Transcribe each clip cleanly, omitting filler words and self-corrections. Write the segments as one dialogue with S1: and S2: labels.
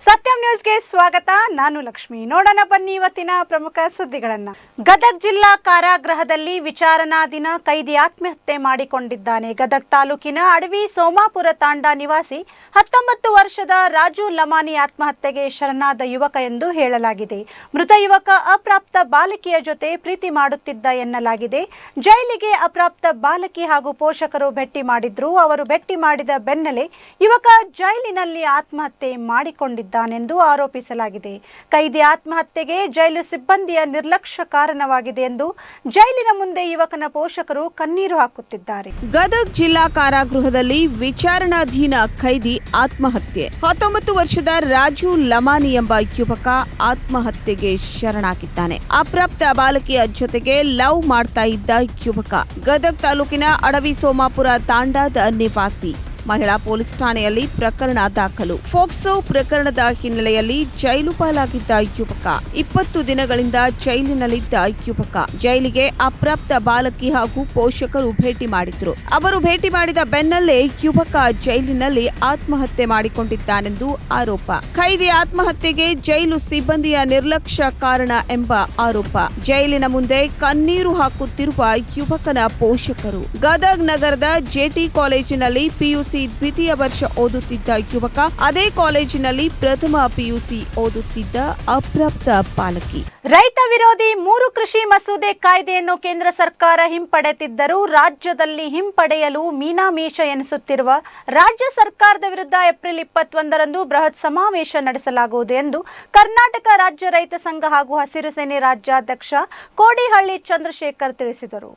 S1: ಸತ್ಯಂ ನ್ಯೂಸ್ಗೆ ಸ್ವಾಗತ. ನಾನು ಲಕ್ಷ್ಮಿ. ನೋಡೋಣ ಬನ್ನಿ ಇವತ್ತಿನ ಪ್ರಮುಖ ಸುದ್ದಿಗಳನ್ನ. ಗದಗ ಜಿಲ್ಲಾ ಕಾರಾಗೃಹದಲ್ಲಿ ವಿಚಾರಣಾಧೀನ ಕೈದಿ ಆತ್ಮಹತ್ಯೆ ಮಾಡಿಕೊಂಡಿದ್ದಾನೆ. ಗದಗ ತಾಲೂಕಿನ ಅಡವಿ ಸೋಮಾಪುರ ತಾಂಡಾ ನಿವಾಸಿ 19 ವರ್ಷದ ರಾಜು ಲಮಾನಿ ಆತ್ಮಹತ್ಯೆಗೆ ಶರಣಾದ ಯುವಕ ಎಂದು ಹೇಳಲಾಗಿದೆ. ಮೃತ ಯುವಕ ಅಪ್ರಾಪ್ತ ಬಾಲಕಿಯ ಜೊತೆ ಪ್ರೀತಿ ಮಾಡುತ್ತಿದ್ದ ಎನ್ನಲಾಗಿದೆ. ಜೈಲಿಗೆ ಅಪ್ರಾಪ್ತ ಬಾಲಕಿ ಹಾಗೂ ಪೋಷಕರು ಭೇಟಿ ಮಾಡಿದ್ರು. ಅವರು ಭೇಟಿ ಮಾಡಿದ ಬೆನ್ನಲ್ಲೇ ಯುವಕ ಜೈಲಿನಲ್ಲಿ ಆತ್ಮಹತ್ಯೆ ಮಾಡಿಕೊಂಡಿದ್ದಾನೆಂದು ಆರೋಪಿಸಲಾಗಿದೆ. ಕೈದಿ ಆತ್ಮಹತ್ಯೆಗೆ ಜೈಲು ಸಿಬ್ಬಂದಿಯ ನಿರ್ಲಕ್ಷ್ಯ ಕಾರಣವಾಗಿದೆ ಎಂದು ಜೈಲಿನ ಮುಂದೆ ಯುವಕನ ಪೋಷಕರು ಕಣ್ಣೀರು ಹಾಕುತ್ತಿದ್ದಾರೆ.
S2: ಗದಗ ಜಿಲ್ಲಾ ಕಾರಾಗೃಹದಲ್ಲಿ ವಿಚಾರಣಾಧೀನ ಕೈದಿ ಆತ್ಮಹತ್ಯೆ. 19 ವರ್ಷದ ರಾಜು ಲಮಾನಿ ಎಂಬ ಯುವಕ ಆತ್ಮಹತ್ಯೆಗೆ ಶರಣಾಗಿದ್ದಾನೆ. ಅಪ್ರಾಪ್ತ ಬಾಲಕಿಯ ಜೊತೆಗೆ ಲವ್ ಮಾಡ್ತಾ ಇದ್ದ ಯುವಕ ಗದಗ ತಾಲೂಕಿನ ಅಡವಿ ಸೋಮಾಪುರ ತಾಂಡಾದ ನಿವಾಸಿ. ಮಹಿಳಾ ಪೊಲೀಸ್ ಠಾಣೆಯಲ್ಲಿ ಪ್ರಕರಣ ದಾಖಲು. ಫೋಕ್ಸೋ ಪ್ರಕರಣದ ಹಿನ್ನೆಲೆಯಲ್ಲಿ ಜೈಲು ಪಾಲಾಗಿದ್ದ ಯುವಕ 20 ದಿನಗಳಿಂದ ಜೈಲಿನಲ್ಲಿದ್ದ ಯುವಕ ಜೈಲಿಗೆ ಅಪ್ರಾಪ್ತ ಬಾಲಕಿ ಹಾಗೂ ಪೋಷಕರು ಭೇಟಿ ಮಾಡಿದ್ರು. ಅವರು ಭೇಟಿ ಮಾಡಿದ ಬೆನ್ನಲ್ಲೇ ಯುವಕ ಜೈಲಿನಲ್ಲಿ ಆತ್ಮಹತ್ಯೆ ಮಾಡಿಕೊಂಡಿದ್ದಾನೆಂದು ಆರೋಪ. ಖೈದಿ ಆತ್ಮಹತ್ಯೆಗೆ ಜೈಲು ಸಿಬ್ಬಂದಿಯ ನಿರ್ಲಕ್ಷ್ಯ ಕಾರಣ ಎಂಬ ಆರೋಪ. ಜೈಲಿನ ಮುಂದೆ ಕಣ್ಣೀರು ಹಾಕುತ್ತಿರುವ ಯುವಕನ ಪೋಷಕರು. ಗದಗ ನಗರದ ಜೆಟಿ ಕಾಲೇಜಿನಲ್ಲಿ ಪಿಯುಸಿ ದ್ವಿತೀಯ ವರ್ಷ ಓದುತ್ತಿದ್ದ ಯುವಕ ಅದೇ ಕಾಲೇಜಿನಲ್ಲಿ ಪ್ರಥಮ ಪಿಯುಸಿ ಓದುತ್ತಿದ್ದ ಅಪ್ರಾಪ್ತ ಬಾಲಕಿ.
S1: ರೈತ ವಿರೋಧಿ 3 ಕೃಷಿ ಮಸೂದೆ ಕಾಯ್ದೆಯನ್ನು ಕೇಂದ್ರ ಸರ್ಕಾರ ಹಿಂಪಡೆದಿದ್ದರೂ ರಾಜ್ಯದಲ್ಲಿ ಹಿಂಪಡೆಯಲು ಮೀನಾಮೇಷ ಎನಿಸುತ್ತಿರುವ ರಾಜ್ಯ ಸರ್ಕಾರದ ವಿರುದ್ಧ ಏಪ್ರಿಲ್ 21ರಂದು ಬೃಹತ್ ಸಮಾವೇಶ ನಡೆಸಲಾಗುವುದು ಎಂದು ಕರ್ನಾಟಕ ರಾಜ್ಯ ರೈತ ಸಂಘ ಹಾಗೂ ಹಸಿರು ಸೇನೆ ರಾಜ್ಯಾಧ್ಯಕ್ಷ ಕೋಡಿಹಳ್ಳಿ ಚಂದ್ರಶೇಖರ್ ತಿಳಿಸಿದರು.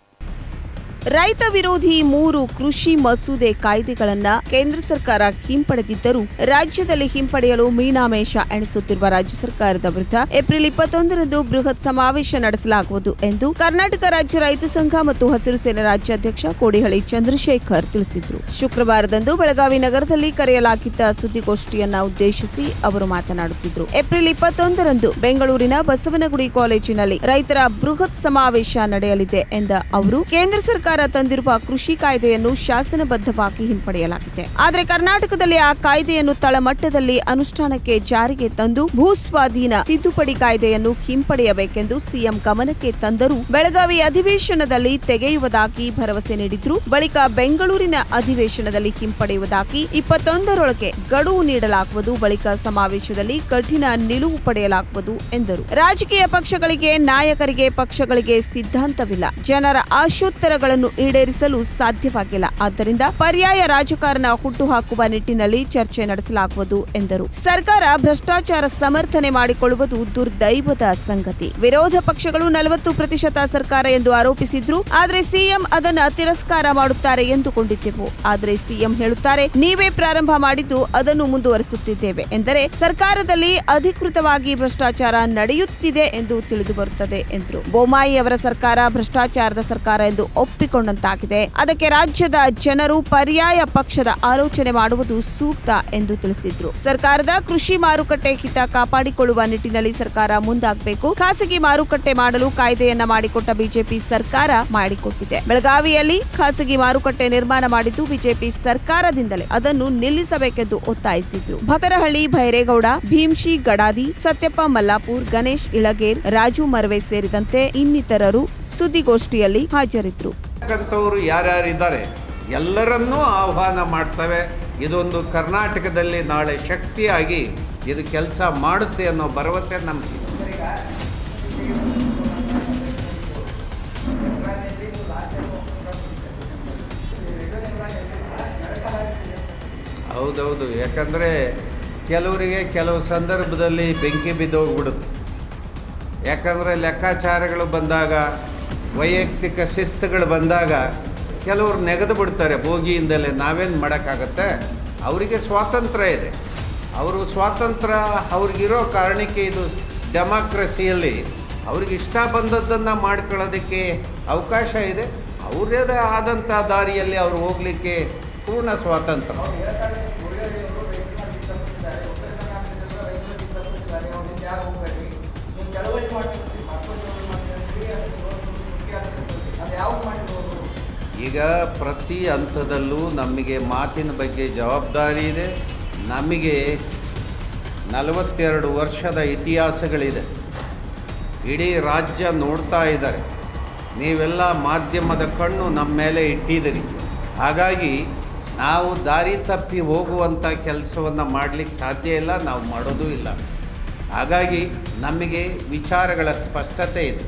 S2: ರೈತ ವಿರೋಧಿ 3 ಕೃಷಿ ಮಸೂದೆ ಕಾಯ್ದೆಗಳನ್ನು ಕೇಂದ್ರ ಸರ್ಕಾರ ಹಿಂಪಡೆದಿದ್ದರೂ ರಾಜ್ಯದಲ್ಲಿ ಹಿಂಪಡೆಯಲು ಮೀನಾಮೇಷ ಎಣಿಸುತ್ತಿರುವ ರಾಜ್ಯ ಸರ್ಕಾರದ ವಿರುದ್ಧ ಏಪ್ರಿಲ್ 21ರಂದು ಬೃಹತ್ ಸಮಾವೇಶ ನಡೆಸಲಾಗುವುದು ಎಂದು ಕರ್ನಾಟಕ ರಾಜ್ಯ ರೈತ ಸಂಘ ಮತ್ತು ಹಸಿರು ಸೇನೆ ರಾಜ್ಯಾಧ್ಯಕ್ಷ ಕೋಡಿಹಳ್ಳಿ ಚಂದ್ರಶೇಖರ್ ತಿಳಿಸಿದರು. ಶುಕ್ರವಾರದಂದು ಬೆಳಗಾವಿ ನಗರದಲ್ಲಿ ಕರೆಯಲಾಗಿದ್ದ ಸುದ್ದಿಗೋಷ್ಠಿಯನ್ನ ಉದ್ದೇಶಿಸಿ ಅವರು ಮಾತನಾಡುತ್ತಿದ್ದರು. ಏಪ್ರಿಲ್ 21ರಂದು ಬೆಂಗಳೂರಿನ ಬಸವನಗುಡಿ ಕಾಲೇಜಿನಲ್ಲಿ ರೈತರ ಬೃಹತ್ ಸಮಾವೇಶ ನಡೆಯಲಿದೆ ಎಂದ ಅವರು ಕೇಂದ್ರ ಸರ್ಕಾರ ತಂದಿರುವ ಕೃಷಿ ಕಾಯ್ದೆಯನ್ನು ಶಾಸನಬದ್ಧವಾಗಿ ಹಿಂಪಡೆಯಲಾಗಿದೆ. ಆದರೆ ಕರ್ನಾಟಕದಲ್ಲಿ ಆ ಕಾಯ್ದೆಯನ್ನು ತಳಮಟ್ಟದಲ್ಲಿ ಅನುಷ್ಠಾನಕ್ಕೆ ಜಾರಿಗೆ ತಂದು ಭೂಸ್ವಾಧೀನ ತಿದ್ದುಪಡಿ ಕಾಯ್ದೆಯನ್ನು ಹಿಂಪಡೆಯಬೇಕೆಂದು ಸಿಎಂ ಗಮನಕ್ಕೆ ತಂದರೂ ಬೆಳಗಾವಿ ಅಧಿವೇಶನದಲ್ಲಿ ತೆಗೆಯುವುದಾಗಿ ಭರವಸೆ ನೀಡಿದ್ರು. ಬಳಿಕ ಬೆಂಗಳೂರಿನ ಅಧಿವೇಶನದಲ್ಲಿ ಹಿಂಪಡೆಯುವುದಾಗಿ 21ರೊಳಗೆ ಗಡುವು ನೀಡಲಾಗುವುದು. ಬಳಿಕ ಸಮಾವೇಶದಲ್ಲಿ ಕಠಿಣ ನಿಲುವು ಪಡೆಯಲಾಗುವುದು ಎಂದರು. ರಾಜಕೀಯ ಪಕ್ಷಗಳಿಗೆ, ನಾಯಕರಿಗೆ, ಪಕ್ಷಗಳಿಗೆ ಸಿದ್ಧಾಂತವಿಲ್ಲ. ಜನರ ಆಶೋತ್ತರಗಳನ್ನು ಈಡೇರಿಸಲು ಸಾಧ್ಯವಾಗಿಲ್ಲ. ಆದ್ದರಿಂದ ಪರ್ಯಾಯ ರಾಜಕಾರಣ ಹುಟ್ಟುಹಾಕುವ ನಿಟ್ಟಿನಲ್ಲಿ ಚರ್ಚೆ ನಡೆಸಲಾಗುವುದು ಎಂದರು. ಸರ್ಕಾರ ಭ್ರಷ್ಟಾಚಾರ ಸಮರ್ಥನೆ ಮಾಡಿಕೊಳ್ಳುವುದು ದುರ್ದೈವದ ಸಂಗತಿ. ವಿರೋಧ ಪಕ್ಷಗಳು 40% ಸರ್ಕಾರ ಎಂದು ಆರೋಪಿಸಿದ್ರು. ಆದರೆ ಸಿಎಂ ಅದನ್ನ ತಿರಸ್ಕಾರ ಮಾಡುತ್ತಾರೆ ಎಂದುಕೊಂಡಿದ್ದೆವು. ಆದರೆ ಸಿಎಂ ಹೇಳುತ್ತಾರೆ, ನೀವೇ ಪ್ರಾರಂಭ ಮಾಡಿದ್ದು ಅದನ್ನು ಮುಂದುವರಿಸುತ್ತಿದ್ದೇವೆ ಎಂದರೆ ಸರ್ಕಾರದಲ್ಲಿ ಅಧಿಕೃತವಾಗಿ ಭ್ರಷ್ಟಾಚಾರ ನಡೆಯುತ್ತಿದೆ ಎಂದು ತಿಳಿದು ಬರುತ್ತದೆ ಎಂದರು. ಬೊಮ್ಮಾಯಿ ಅವರ ಸರ್ಕಾರ ಭ್ರಷ್ಟಾಚಾರದ ಸರ್ಕಾರ ಎಂದು ಒಪ್ಪಿಕೊಂಡಂತಾಗಿದೆ. ಅದಕ್ಕೆ ರಾಜ್ಯದ ಜನರು ಪರ್ಯಾಯ ಪಕ್ಷದ ಆಲೋಚನೆ ಮಾಡುವುದು ಸೂಕ್ತ ಎಂದು ತಿಳಿಸಿದ್ರು. ಸರ್ಕಾರದ ಕೃಷಿ ಮಾರುಕಟ್ಟೆ ಹಿತ ಕಾಪಾಡಿಕೊಳ್ಳುವ ನಿಟ್ಟಿನಲ್ಲಿ ಸರ್ಕಾರ ಮುಂದಾಗಬೇಕು. ಖಾಸಗಿ ಮಾರುಕಟ್ಟೆ ಮಾಡಲು ಕಾಯ್ದೆಯನ್ನ ಮಾಡಿಕೊಟ್ಟ ಬಿಜೆಪಿ ಸರ್ಕಾರ ಮಾಡಿಕೊಟ್ಟಿದೆ. ಬೆಳಗಾವಿಯಲ್ಲಿ ಖಾಸಗಿ ಮಾರುಕಟ್ಟೆ ನಿರ್ಮಾಣ ಮಾಡಿದ್ದು ಬಿಜೆಪಿ ಸರ್ಕಾರದಿಂದಲೇ ಅದನ್ನು ನಿಲ್ಲಿಸಬೇಕೆಂದು ಒತ್ತಾಯಿಸಿದ್ರು. ಭಕರಹಳ್ಳಿ ಭೈರೇಗೌಡ, ಭೀಮ್ಶಿ ಗಡಾದಿ, ಸತ್ಯಪ್ಪ ಮಲ್ಲಾಪುರ್, ಗಣೇಶ್ ಇಳಗೇರ್, ರಾಜು ಮರ್ವೆ ಸೇರಿದಂತೆ ಇನ್ನಿತರರು ಸುದ್ದಿಗೋಷ್ಠಿಯಲ್ಲಿ ಹಾಜರಿದ್ದರು.
S3: ಯಾರ್ಯಾರಿದ್ದಾರೆ ಎಲ್ಲರನ್ನೂ ಆಹ್ವಾನ ಮಾಡ್ತವೆ. ಇದೊಂದು ಕರ್ನಾಟಕದಲ್ಲಿ ನಾಳೆ ಶಕ್ತಿಯಾಗಿ ಇದು ಕೆಲಸ ಮಾಡುತ್ತೆ ಅನ್ನೋ ಭರವಸೆ ನಮಗೆ. ಹೌದೌದು, ಯಾಕಂದರೆ ಕೆಲವರಿಗೆ ಕೆಲವು ಸಂದರ್ಭದಲ್ಲಿ ಬೆಂಕಿ ಬಿದ್ದೋಗ್ಬಿಡುತ್ತೆ. ಯಾಕಂದರೆ ಲೆಕ್ಕಾಚಾರಗಳು ಬಂದಾಗ, ವೈಯಕ್ತಿಕ ಶಿಸ್ತುಗಳು ಬಂದಾಗ ಕೆಲವರು ನೆಗೆದು ಬಿಡ್ತಾರೆ ಭೋಗಿಯಿಂದಲೇ. ನಾವೇನು ಮಾಡೋಕ್ಕಾಗತ್ತೆ? ಅವರಿಗೆ ಸ್ವಾತಂತ್ರ್ಯ ಇದೆ. ಅವರು ಸ್ವಾತಂತ್ರ್ಯ ಅವ್ರಿಗಿರೋ ಕಾರಣಕ್ಕೆ ಇದು ಡೆಮಾಕ್ರಸಿಯಲ್ಲಿ ಅವ್ರಿಗೆ ಇಷ್ಟ ಬಂದದ್ದನ್ನು ಮಾಡ್ಕೊಳ್ಳೋದಕ್ಕೆ ಅವಕಾಶ ಇದೆ. ಅವರದೇ ಆದಂಥ ದಾರಿಯಲ್ಲಿ ಅವರು ಹೋಗಲಿಕ್ಕೆ ಪೂರ್ಣ ಸ್ವಾತಂತ್ರ್ಯ. ಈಗ ಪ್ರತಿ ಹಂತದಲ್ಲೂ ನಮಗೆ ಮಾತಿನ ಬಗ್ಗೆ ಜವಾಬ್ದಾರಿ ಇದೆ. ನಮಗೆ 42 ವರ್ಷದ ಇತಿಹಾಸಗಳಿದೆ. ಇಡೀ ರಾಜ್ಯ ನೋಡ್ತಾ ಇದ್ದಾರೆ. ನೀವೆಲ್ಲ ಮಾಧ್ಯಮದ ಕಣ್ಣು ನಮ್ಮ ಮೇಲೆ ಇಟ್ಟಿದ್ದೀರಿ. ಹಾಗಾಗಿ ನಾವು ದಾರಿ ತಪ್ಪಿ ಹೋಗುವಂಥ ಕೆಲಸವನ್ನು ಮಾಡಲಿಕ್ಕೆ ಸಾಧ್ಯ ಇಲ್ಲ, ನಾವು ಮಾಡೋದೂ ಇಲ್ಲ. ಹಾಗಾಗಿ ನಮಗೆ ವಿಚಾರಗಳ ಸ್ಪಷ್ಟತೆ ಇದೆ.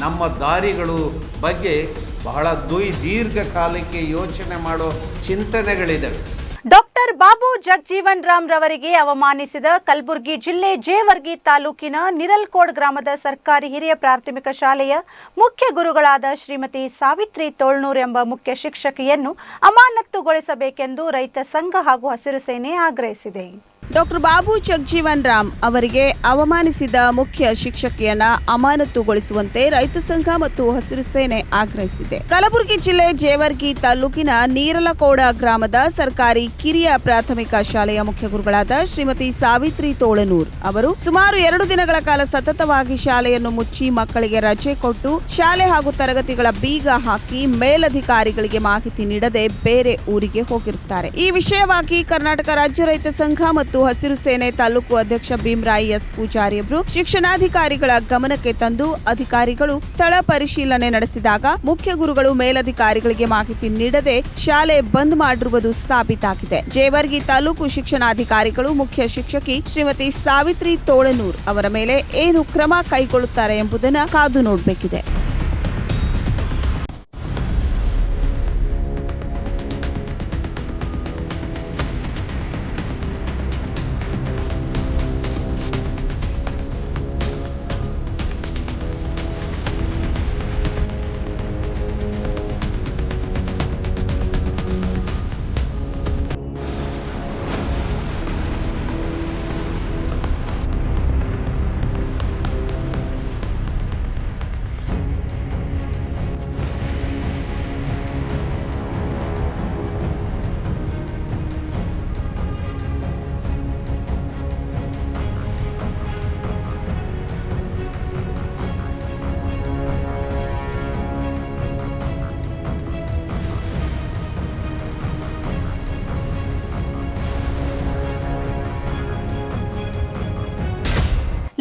S3: ನಮ್ಮ ದಾರಿಗಳು ಬಗ್ಗೆ ಬಹಳ ದೀರ್ಘಕಾಲಕ್ಕೆ ಯೋಚನೆ ಮಾಡೋ ಚಿಂತನೆಗಳಿದ್ದಾವೆ.
S1: ಡಾಕ್ಟರ್ ಬಾಬು ಜಗಜೀವನ್ ರಾಮ್ ರವರಿಗೆ ಅವಮಾನಿಸಿದ ಕಲಬುರಗಿ ಜಿಲ್ಲೆ ಜೇವರ್ಗಿ ತಾಲೂಕಿನ ನಿರಲ್ಕೋಡ್ ಗ್ರಾಮದ ಸರ್ಕಾರಿ ಹಿರಿಯ ಪ್ರಾಥಮಿಕ ಶಾಲೆಯ ಮುಖ್ಯ ಗುರುಗಳಾದ ಶ್ರೀಮತಿ ಸಾವಿತ್ರಿ ತೋಳ್ನೂರ್ ಎಂಬ ಮುಖ್ಯ ಶಿಕ್ಷಕಿಯನ್ನು ಅಮಾನತುಗೊಳಿಸಬೇಕೆಂದು ರೈತ ಸಂಘ ಹಾಗೂ ಹಸಿರು ಸೇನೆ ಆಗ್ರಹಿಸಿದೆ.
S2: ಡಾಕ್ಟರ್ ಬಾಬು ಜಗಜೀವನ್ ರಾಮ್ ಅವರಿಗೆ ಅವಮಾನಿಸಿದ ಮುಖ್ಯ ಶಿಕ್ಷಕಿಯನ್ನ ಅಮಾನತುಗೊಳಿಸುವಂತೆ ರೈತ ಸಂಘ ಮತ್ತು ಹಸಿರು ಸೇನೆ ಆಗ್ರಹಿಸಿದೆ. ಕಲಬುರಗಿ ಜಿಲ್ಲೆ ಜೇವರ್ಗಿ ತಾಲೂಕಿನ ನೀರಲಕೋಡ ಗ್ರಾಮದ ಸರ್ಕಾರಿ ಕಿರಿಯ ಪ್ರಾಥಮಿಕ ಶಾಲೆಯ ಮುಖ್ಯ ಗುರುಗಳಾದ ಶ್ರೀಮತಿ ಸಾವಿತ್ರಿ ತೋಳನೂರ್ ಅವರು ಸುಮಾರು 2 ದಿನಗಳ ಕಾಲ ಸತತವಾಗಿ ಶಾಲೆಯನ್ನು ಮುಚ್ಚಿ ಮಕ್ಕಳಿಗೆ ರಜೆ ಕೊಟ್ಟು ಶಾಲೆ ಹಾಗೂ ತರಗತಿಗಳ ಬೀಗ ಹಾಕಿ ಮೇಲಧಿಕಾರಿಗಳಿಗೆ ಮಾಹಿತಿ ನೀಡದೆ ಬೇರೆ ಊರಿಗೆ ಹೋಗಿರುತ್ತಾರೆ. ಈ ವಿಷಯವಾಗಿ ಕರ್ನಾಟಕ ರಾಜ್ಯ ರೈತ ಸಂಘ ಮತ್ತು ಹಸಿರು ಸೇನೆ ತಾಲೂಕು ಅಧ್ಯಕ್ಷ ಭೀಮರಾಯ್ ಎಸ್ ಪೂಜಾರಿ ಅವರು ಶಿಕ್ಷಣಾಧಿಕಾರಿಗಳ ಗಮನಕ್ಕೆ ತಂದು ಅಧಿಕಾರಿಗಳು ಸ್ಥಳ ಪರಿಶೀಲನೆ ನಡೆಸಿದಾಗ ಮುಖ್ಯ ಗುರುಗಳು ಮೇಲಧಿಕಾರಿಗಳಿಗೆ ಮಾಹಿತಿ ನೀಡದೆ ಶಾಲೆ ಬಂದ್ ಮಾಡಿರುವುದು ಸಾಬೀತಾಗಿದೆ. ಜೇವರ್ಗಿ ತಾಲೂಕು ಶಿಕ್ಷಣಾಧಿಕಾರಿಗಳು ಮುಖ್ಯ ಶಿಕ್ಷಕಿ ಶ್ರೀಮತಿ ಸಾವಿತ್ರಿ ತೋಳನೂರ್ ಅವರ ಮೇಲೆ ಏನು ಕ್ರಮ ಕೈಗೊಳ್ಳುತ್ತಾರೆ ಎಂಬುದನ್ನು ಕಾದು ನೋಡಬೇಕಿದೆ.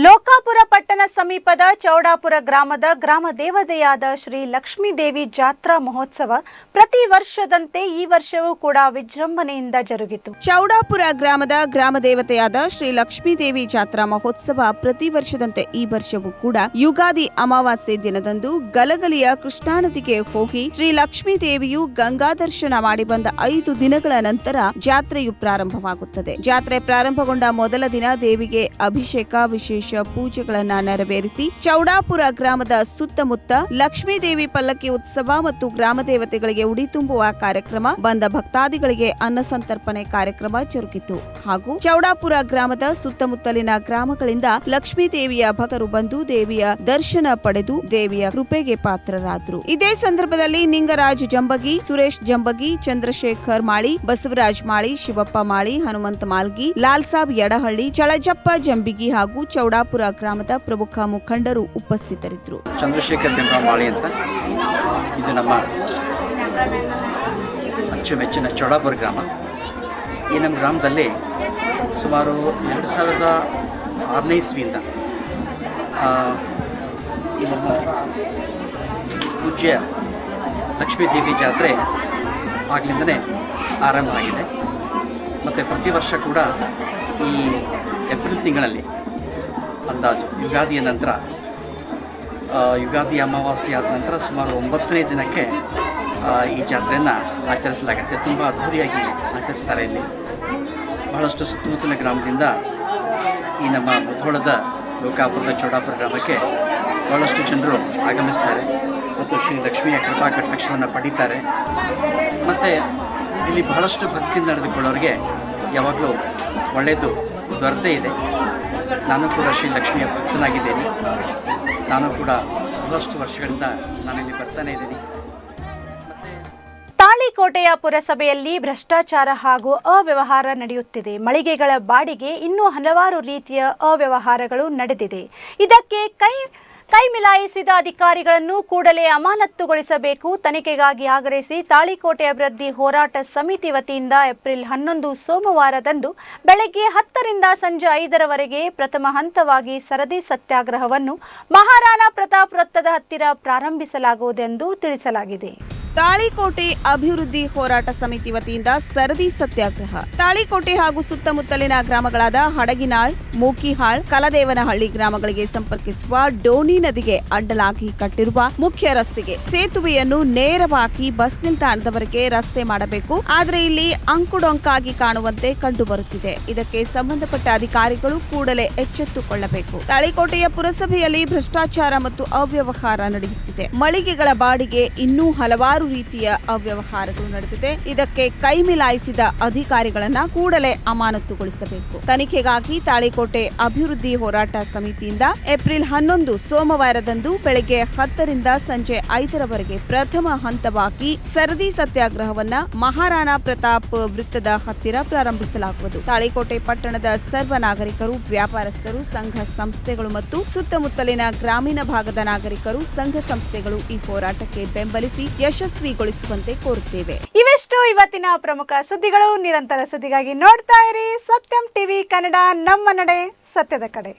S1: ಲೋಕಾಪುರ ಪಟ್ಟಣ ಸಮೀಪದ ಚೌಡಾಪುರ ಗ್ರಾಮದ ಗ್ರಾಮ ದೇವತೆಯಾದ ಶ್ರೀ ಲಕ್ಷ್ಮೀ ದೇವಿ ಜಾತ್ರಾ ಮಹೋತ್ಸವ ಪ್ರತಿ ವರ್ಷದಂತೆ ಈ ವರ್ಷವೂ ಕೂಡ ವಿಜೃಂಭಣೆಯಿಂದ ಜರುಗಿತು.
S2: ಚೌಡಾಪುರ ಗ್ರಾಮದ ಗ್ರಾಮ ದೇವತೆಯಾದ ಶ್ರೀ ಲಕ್ಷ್ಮೀ ದೇವಿ ಜಾತ್ರಾ ಮಹೋತ್ಸವ ಪ್ರತಿ ವರ್ಷದಂತೆ ಈ ವರ್ಷವೂ ಕೂಡ ಯುಗಾದಿ ಅಮಾವಾಸ್ಯೆ ದಿನದಂದು ಗಲಗಲಿಯ ಕೃಷ್ಣಾ ನದಿಗೆ ಹೋಗಿ ಶ್ರೀ ಲಕ್ಷ್ಮೀ ದೇವಿಯು ಗಂಗಾ ದರ್ಶನ ಮಾಡಿ ಬಂದ 5 ದಿನಗಳ ನಂತರ ಜಾತ್ರೆಯು ಪ್ರಾರಂಭವಾಗುತ್ತದೆ. ಜಾತ್ರೆ ಪ್ರಾರಂಭಗೊಂಡ ಮೊದಲ ದಿನ ದೇವಿಗೆ ಅಭಿಷೇಕ, ವಿಶೇಷ ಪೂಜೆಗಳನ್ನ ನೆರವೇರಿಸಿ ಚೌಡಾಪುರ ಗ್ರಾಮದ ಸುತ್ತಮುತ್ತ ಲಕ್ಷ್ಮೀ ದೇವಿ ಪಲ್ಲಕ್ಕಿ ಉತ್ಸವ ಮತ್ತು ಗ್ರಾಮ ದೇವತೆಗಳಿಗೆ ಉಡಿ ತುಂಬುವ ಕಾರ್ಯಕ್ರಮ, ಬಂದ ಭಕ್ತಾದಿಗಳಿಗೆ ಅನ್ನ ಸಂತರ್ಪಣೆ ಕಾರ್ಯಕ್ರಮ ಜರುಗಿತು. ಹಾಗೂ ಚೌಡಾಪುರ ಗ್ರಾಮದ ಸುತ್ತಮುತ್ತಲಿನ ಗ್ರಾಮಗಳಿಂದ ಲಕ್ಷ್ಮೀ ದೇವಿಯ ಭಕ್ತರು ಬಂದು ದೇವಿಯ ದರ್ಶನ ಪಡೆದು ದೇವಿಯ ಕೃಪೆಗೆ ಪಾತ್ರರಾದರು. ಇದೇ ಸಂದರ್ಭದಲ್ಲಿ ನಿಂಗರಾಜ್ ಜಂಬಗಿ, ಸುರೇಶ್ ಜಂಬಗಿ, ಚಂದ್ರಶೇಖರ್ ಮಾಳಿ, ಬಸವರಾಜ್ ಮಾಳಿ, ಶಿವಪ್ಪ ಮಾಳಿ, ಹನುಮಂತ ಮಾಲ್ಗಿ, ಲಾಲ್ಸಾಬ್ ಯಡಹಳ್ಳಿ, ಚಳಜಪ್ಪ ಜಂಬಿಗಿ ಹಾಗೂ ಚೌಡಾಪುರ ಗ್ರಾಮದ ಪ್ರಮುಖ ಮುಖಂಡರು ಉಪಸ್ಥಿತರಿದ್ದರು.
S4: ಚಂದ್ರಶೇಖರ್ ಮಾಳಿ ಅಂತ, ಇದು ನಮ್ಮ ಅಚ್ಚುಮೆಚ್ಚಿನ ಚೌಡಾಪುರ ಗ್ರಾಮ. ಈ ನಮ್ಮ ಗ್ರಾಮದಲ್ಲಿ ಸುಮಾರು 2006ನೇ ಇಸ್ವಿಯಿಂದ ಈ ನಮ್ಮ ಪೂಜ್ಯ ಲಕ್ಷ್ಮೀ ದೇವಿ ಜಾತ್ರೆ ಆಗಲಿಂದನೇ ಆರಂಭ ಆಗಿದೆ. ಮತ್ತು ಪ್ರತಿ ವರ್ಷ ಕೂಡ ಈ ಏಪ್ರಿಲ್ ತಿಂಗಳಲ್ಲಿ ಅಂದಾಜು ಯುಗಾದಿಯ ನಂತರ, ಯುಗಾದಿ ಅಮಾವಾಸ್ಯೆ ಆದ ನಂತರ ಸುಮಾರು 9ನೇ ದಿನಕ್ಕೆ ಈ ಜಾತ್ರೆಯನ್ನು ಆಚರಿಸಲಾಗುತ್ತೆ. ತುಂಬ ಅದ್ಧೂರಿಯಾಗಿ ಆಚರಿಸ್ತಾರೆ. ಇಲ್ಲಿ ಬಹಳಷ್ಟು ಸುತ್ತಮುತ್ತಲಿನ ಗ್ರಾಮದಿಂದ ಈ ನಮ್ಮ ಮುಧೋಳದ ಲೋಕಾಪುರದ ಚೌಡಾಪುರ ಗ್ರಾಮಕ್ಕೆ ಬಹಳಷ್ಟು ಜನರು ಆಗಮಿಸ್ತಾರೆ ಮತ್ತು ಶ್ರೀ ಲಕ್ಷ್ಮಿಯ ಕೃಪಾ ಕಟಾಕ್ಷವನ್ನು ಪಡೀತಾರೆ. ಮತ್ತು ಇಲ್ಲಿ ಬಹಳಷ್ಟು ಭಕ್ತಿಯಿಂದ ನಡೆದುಕೊಳ್ಳೋರಿಗೆ ಯಾವಾಗಲೂ ಒಳ್ಳೆಯದು ದೊರೆತೇ ಇದೆ. ನಾನು ಕೂಡ ಶ್ರೀ ಲಕ್ಷ್ಮಿಯ ಭಕ್ತನಾಗಿದ್ದೇನೆ. ನಾನು ಕೂಡ ಬಹಳಷ್ಟು ವರ್ಷಗಳಿಂದ ನಾನಿಲ್ಲಿ ಬರ್ತಾನೆ ಇದ್ದೀನಿ.
S1: ತಾಳಿಕೋಟೆಯ ಪುರಸಭೆಯಲ್ಲಿ ಭ್ರಷ್ಟಾಚಾರ ಹಾಗೂ ಅವ್ಯವಹಾರ ನಡೆಯುತ್ತಿದೆ. ಮಳಿಗೆಗಳ ಬಾಡಿಗೆ ಇನ್ನೂ ಹಲವಾರು ರೀತಿಯ ಅವ್ಯವಹಾರಗಳು ನಡೆದಿದೆ. ಇದಕ್ಕೆ ಕೈ ಕೈ ಮಿಲಾಯಿಸಿದ ಅಧಿಕಾರಿಗಳನ್ನು ಕೂಡಲೇ ಅಮಾನತುಗೊಳಿಸಬೇಕು. ತನಿಖೆಗಾಗಿ ಆಗ್ರಹಿಸಿ ತಾಳಿಕೋಟೆ ಅಭಿವೃದ್ಧಿ ಹೋರಾಟ ಸಮಿತಿ ವತಿಯಿಂದ ಏಪ್ರಿಲ್ 11 ಸೋಮವಾರದಂದು ಬೆಳಗ್ಗೆ 10ರಿಂದ ಸಂಜೆ 5ರವರೆಗೆ ಪ್ರಥಮ ಹಂತವಾಗಿ ಸರದಿ ಸತ್ಯಾಗ್ರಹವನ್ನು ಮಹಾರಾಣಾ ಪ್ರತಾಪ್ ವೃತ್ತದ ಹತ್ತಿರ ಪ್ರಾರಂಭಿಸಲಾಗುವುದೆಂದು ತಿಳಿಸಲಾಗಿದೆ.
S2: ತಾಳಿಕೋಟೆ ಅಭಿವೃದ್ಧಿ ಹೋರಾಟ ಸಮಿತಿ ವತಿಯಿಂದ ಸರದಿ ಸತ್ಯಾಗ್ರಹ. ತಾಳಿಕೋಟೆ ಹಾಗೂ ಸುತ್ತಮುತ್ತಲಿನ ಗ್ರಾಮಗಳಾದ ಹಡಗಿನಾಳ್, ಮೂಕಿಹಾಳ್, ಕಲದೇವನಹಳ್ಳಿ ಗ್ರಾಮಗಳಿಗೆ ಸಂಪರ್ಕಿಸುವ ಡೋನಿ ನದಿಗೆ ಅಡ್ಡಲಾಗಿ ಕಟ್ಟಿರುವ ಮುಖ್ಯ ರಸ್ತೆಗೆ ಸೇತುವೆಯನ್ನು ನೇರವಾಗಿ ಬಸ್ ನಿಲ್ದಾಣದವರೆಗೆ ರಸ್ತೆ ಮಾಡಬೇಕು. ಆದರೆ ಇಲ್ಲಿ ಅಂಕುಡೊಂಕಾಗಿ ಕಾಣುವಂತೆ ಕಂಡುಬರುತ್ತಿದೆ. ಇದಕ್ಕೆ ಸಂಬಂಧಪಟ್ಟ ಅಧಿಕಾರಿಗಳು ಕೂಡಲೇ ಎಚ್ಚೆತ್ತುಕೊಳ್ಳಬೇಕು. ತಾಳಿಕೋಟೆಯ ಪುರಸಭೆಯಲ್ಲಿ ಭ್ರಷ್ಟಾಚಾರ ಮತ್ತು ಅವ್ಯವಹಾರ ನಡೆಯುತ್ತಿದೆ. ಮಳಿಗೆಗಳ ಬಾಡಿಗೆ ಇನ್ನೂ ಹಲವಾರು ರೀತಿಯ ಅವ್ಯವಹಾರಗಳು ನಡೆದಿದೆ. ಇದಕ್ಕೆ ಕೈ ಮಿಲಾಯಿಸಿದ ಅಧಿಕಾರಿಗಳನ್ನ ಕೂಡಲೇ ಅಮಾನತುಗೊಳಿಸಬೇಕು. ತನಿಖೆಗಾಗಿ ತಾಳಿಕೋಟೆ ಅಭಿವೃದ್ಧಿ ಹೋರಾಟ ಸಮಿತಿಯಿಂದ ಏಪ್ರಿಲ್ 11 ಸೋಮವಾರದಂದು ಬೆಳಗ್ಗೆ 10ರಿಂದ ಸಂಜೆ 5ರವರೆಗೆ ಪ್ರಥಮ ಹಂತವಾಗಿ ಸರದಿ ಸತ್ಯಾಗ್ರಹವನ್ನ ಮಹಾರಾಣಾ ಪ್ರತಾಪ್ ವೃತ್ತದ ಹತ್ತಿರ ಪ್ರಾರಂಭಿಸಲಾಗುವುದು. ತಾಳಿಕೋಟೆ ಪಟ್ಟಣದ ಸರ್ವ ನಾಗರಿಕರು, ವ್ಯಾಪಾರಸ್ಥರು, ಸಂಘ ಸಂಸ್ಥೆಗಳು ಮತ್ತು ಸುತ್ತಮುತ್ತಲಿನ ಗ್ರಾಮೀಣ ಭಾಗದ ನಾಗರಿಕರು, ಸಂಘ ಸಂಸ್ಥೆಗಳು ಈ ಹೋರಾಟಕ್ಕೆ ಬೆಂಬಲಿಸಿ ಯಶಸ್ವಿಗೊಳಿಸುವಂತೆ ಕೋರುತ್ತೇವೆ.
S1: ಇವೆಷ್ಟು ಇವತ್ತಿನ ಪ್ರಮುಖ ಸುದ್ದಿಗಳು. ನಿರಂತರ ಸುದ್ದಿಗಾಗಿ ನೋಡ್ತಾ ಇರಿ ಸತ್ಯಂ ಟಿವಿ ಕನ್ನಡ, ನಮ್ಮ ನಡೆ ಸತ್ಯದ ಕಡೆ.